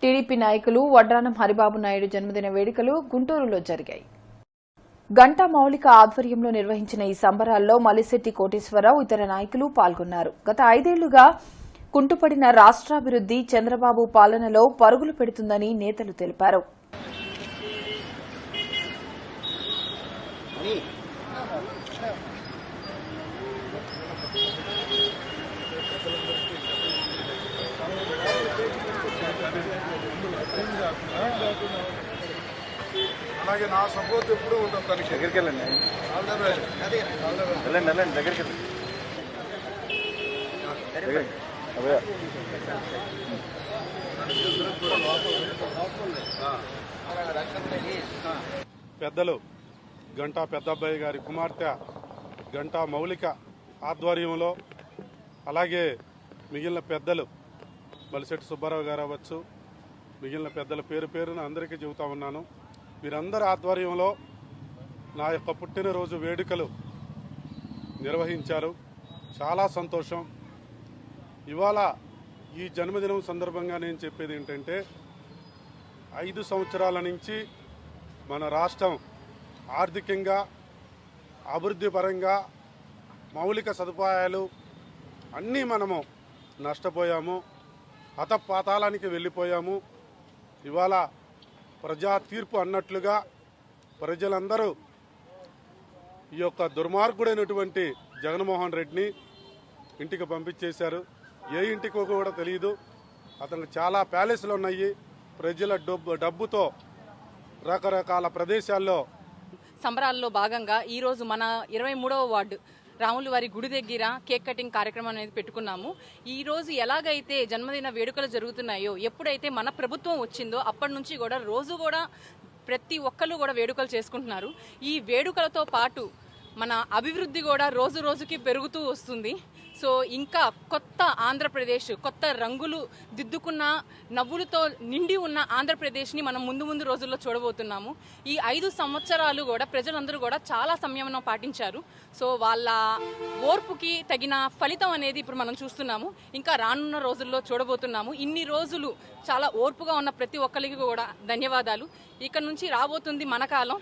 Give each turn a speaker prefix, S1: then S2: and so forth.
S1: TDP నాయకులు వడ్రానం హరిబాబు నాయుడు జన్మదిన వేడుకలు గుంటూరులో జరిగాయి. గంటా మౌలిక ఆధ్వర్యంలో నిర్వహించిన ఈ సంబరాల్లో మల్లిశెట్టి కోటేశ్వరరావు ఇతర నాయకులు పాల్గొన్నారు. గత 5 ఏళ్లుగా కుంటుపడిన రాష్ట్రాభివృద్ది చంద్రబాబు పాలనలో పరుగులు పెడుతుందని నేతలు తెలిపారు.
S2: అలాగే నా సపోర్ట్ ఎప్పుడు ఉంటుంది. తనకి దగ్గరికి వెళ్ళండి, దగ్గరికి
S3: పెద్దలు గంటా పెద్దబ్బాయి గారి కుమార్తె గంటా మౌలిక ఆధ్వర్యంలో, అలాగే మిగిలిన పెద్దలు మల్లిశెట్టి సుబ్బారావు గారు అవ్వచ్చు, మిగిలిన పెద్దల పేరు పేరున అందరికీ చెబుతా ఉన్నాను. వీరందరి ఆధ్వర్యంలో నా యొక్క పుట్టినరోజు వేడుకలు నిర్వహించారు. చాలా సంతోషం. ఇవాళ ఈ జన్మదినం సందర్భంగా నేను చెప్పేది ఏంటంటే, 5 సంవత్సరాల నుంచి మన రాష్ట్రం ఆర్థికంగా, అభివృద్ధి పరంగా, మౌలిక సదుపాయాలు అన్నీ మనము నష్టపోయాము, హతపాతాళానికి వెళ్ళిపోయాము. ఇవాళ ప్రజా తీర్పు అన్నట్లుగా ప్రజలందరూ ఈ యొక్క దుర్మార్గుడైనటువంటి జగన్మోహన్ రెడ్డిని ఇంటికి పంపించేశారు. ఏ ఇంటికో కూడా తెలియదు. అతనికి చాలా ప్యాలెస్లు ఉన్నాయి. ప్రజల డబ్బుతో రకరకాల ప్రదేశాల్లో
S4: సంబరాల్లో భాగంగా ఈరోజు మన 23వ వార్డు రాములవారి గుడి దగ్గర కేక్ కటింగ్ కార్యక్రమం అనేది పెట్టుకున్నాము. ఈ రోజు ఎలాగైతే జన్మదిన వేడుకలు జరుగుతున్నాయో, ఎప్పుడైతే మన ప్రభుత్వం వచ్చిందో అప్పటి నుంచి కూడా రోజు కూడా ప్రతి ఒక్కళ్ళు కూడా వేడుకలు చేసుకుంటున్నారు. ఈ వేడుకలతో పాటు మన అభివృద్ధి కూడా రోజు రోజుకి పెరుగుతూ వస్తుంది. సో ఇంకా కొత్త ఆంధ్రప్రదేశ్, కొత్త రంగులు దిద్దుకున్న, నవ్వులతో నిండి ఉన్న ఆంధ్రప్రదేశ్ని మనం ముందు రోజుల్లో చూడబోతున్నాము. ఈ 5 సంవత్సరాలు కూడా ప్రజలందరూ కూడా చాలా సంయమనం పాటించారు. సో వాళ్ళ ఓర్పుకి తగిన ఫలితం అనేది ఇప్పుడు మనం చూస్తున్నాము. ఇంకా రానున్న రోజుల్లో చూడబోతున్నాము. ఇన్ని రోజులు చాలా ఓర్పుగా ఉన్న ప్రతి ఒక్కరికి కూడా ధన్యవాదాలు. ఇక నుంచి రాబోతుంది మన కాలం.